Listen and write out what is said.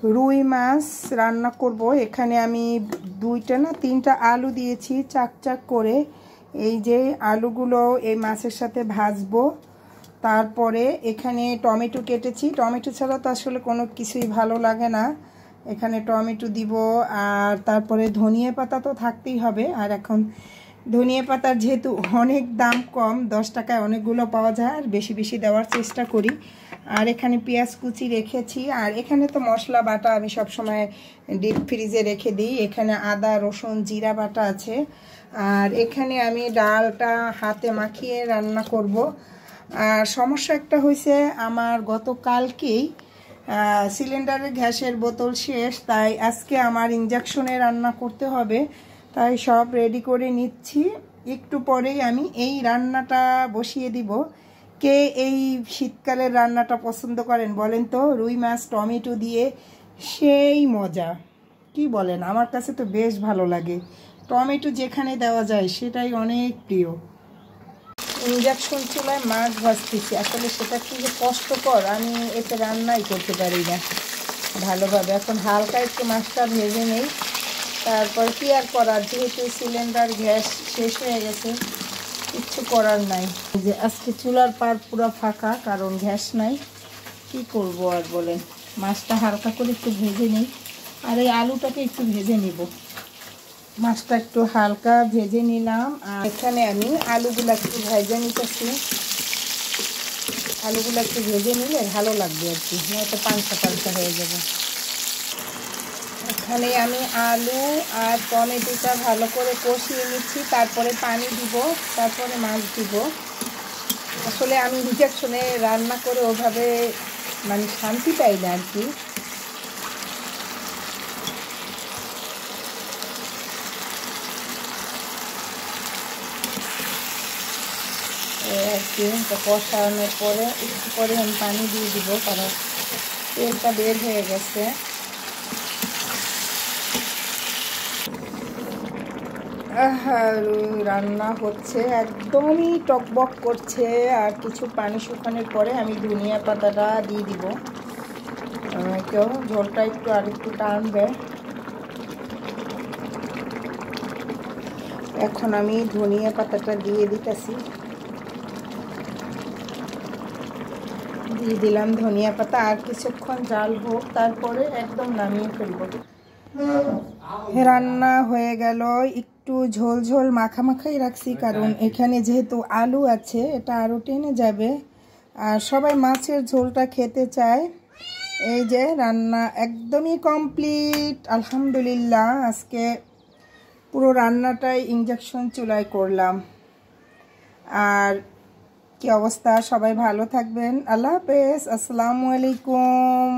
রুই মাছ রান্না করব। এখানে আমি 2টা না 3টা আলু দিয়েছি চাক চাক করে। এই যে আলুগুলো এই মাছের সাথে ভাজবো। তারপরে এখানে টমেটো কেটেছি, টমেটো ছাড়া তো আসলে কোনো কিছুই ভালো লাগে না। এখানে টমেটো দিব, আর তারপরে ধনিয়া পাতা তো থাকতেই হবে। আর এখন ধনিয়া পাতার যেহেতু অনেক দাম কম, 10 টাকায় অনেকগুলো পাওয়া যায়, আর বেশি বেশি দেওয়ার চেষ্টা করি। আর এখানে পেঁয়াজ কুচি রেখেছি, আর এখানে তো মশলা বাটা আমি সব সময় ডিপ ফ্রিজে রেখে দিই। এখানে আদা রসুন জিরা বাটা আছে। আর এখানে আমি ডালটা হাতে মাখিয়ে রান্না করব। আর সমস্যা একটা হয়েছে আমার, গতকালকেই সিলিন্ডারের গ্যাসের বোতল শেষ, তাই আজকে আমার ইঞ্জেকশনে রান্না করতে হবে। তাই সব রেডি করে নিচ্ছি, একটু পরেই আমি এই রান্নাটা বসিয়ে দিব। কে এই শীতকালের রান্নাটা পছন্দ করেন বলেন তো? রুই মাছ টমেটো দিয়ে সেই মজা, কি বলেন? আমার কাছে তো বেশ ভালো লাগে, টমেটো যেখানে দেওয়া যায় সেটাই অনেক প্রিয়। ইঞ্জেকশন চুলায় মাছ ভাজতেছি, আসলে সেটা কি যে কষ্টকর, আমি এতে রান্নাই করতে পারি না ভালোভাবে। এখন হালকা একটু মাছটা ভেজে নেই, তারপর কি আর করার, যেহেতু সিলিন্ডার গ্যাস শেষ হয়ে গেছে, কিচ্ছু করার নাই। যে আজকে চুলার পার পুরো ফাঁকা, কারণ গ্যাস নাই, কি করব আর বলেন। মাছটা হালকা করে একটু ভেজে নিই, আর এই আলুটাকে একটু ভেজে নিব। মাছটা একটু হালকা ভেজে নিলাম, আর এখানে আমি আলুগুলো একটু ভেজে নিতেছি। আলুগুলো একটু ভেজে নিলে ভালো লাগবে আর কি, নয়তো পাল্টা পাল্টা হয়ে যাবে। এখানে আমি আলু আর টমেটোটা ভালো করে কষিয়ে নিচ্ছি, তারপরে পানি দিব, তারপরে মাছ দিব। আসলে আমি ইঞ্জেকশনে রান্না করে ওভাবে মানে শান্তি পাই না আর কি। আর কি কষানোর পরে একটু পরে আমি পানি দিয়ে দিব, কারণ তেলটা বের হয়ে গেছে। রান্না হচ্ছে, একদমই টকবক করছে। আর কিছু পানি শুকানোর পরে আমি ধনিয়া পাতাটা দিয়ে দিব, কেউ ঝোলটা একটু আর একটু টানবে। এখন আমি ধনিয়া পাতাটা দিয়ে দিতেছি, দিয়ে দিলাম ধনিয়া পাতা। আর কিছুক্ষণ জাল হোক, তারপরে একদম নামিয়ে ফেলব। রান্না হয়ে গেল, একটু ঝোল ঝোল মাখা মাখাই রাখছি, কারণ এখানে যেহেতু আলু আছে এটা আরও টেনে যাবে, আর সবাই মাছের ঝোলটা খেতে চায়। এই যে রান্না একদমই কমপ্লিট, আলহামদুলিল্লাহ। আজকে পুরো রান্নাটাই ইঞ্জেকশন চুলায় করলাম। আর কি অবস্থা, সবাই ভালো থাকবেন। আল্লাহ হাফেজ, আসসালামু আলাইকুম।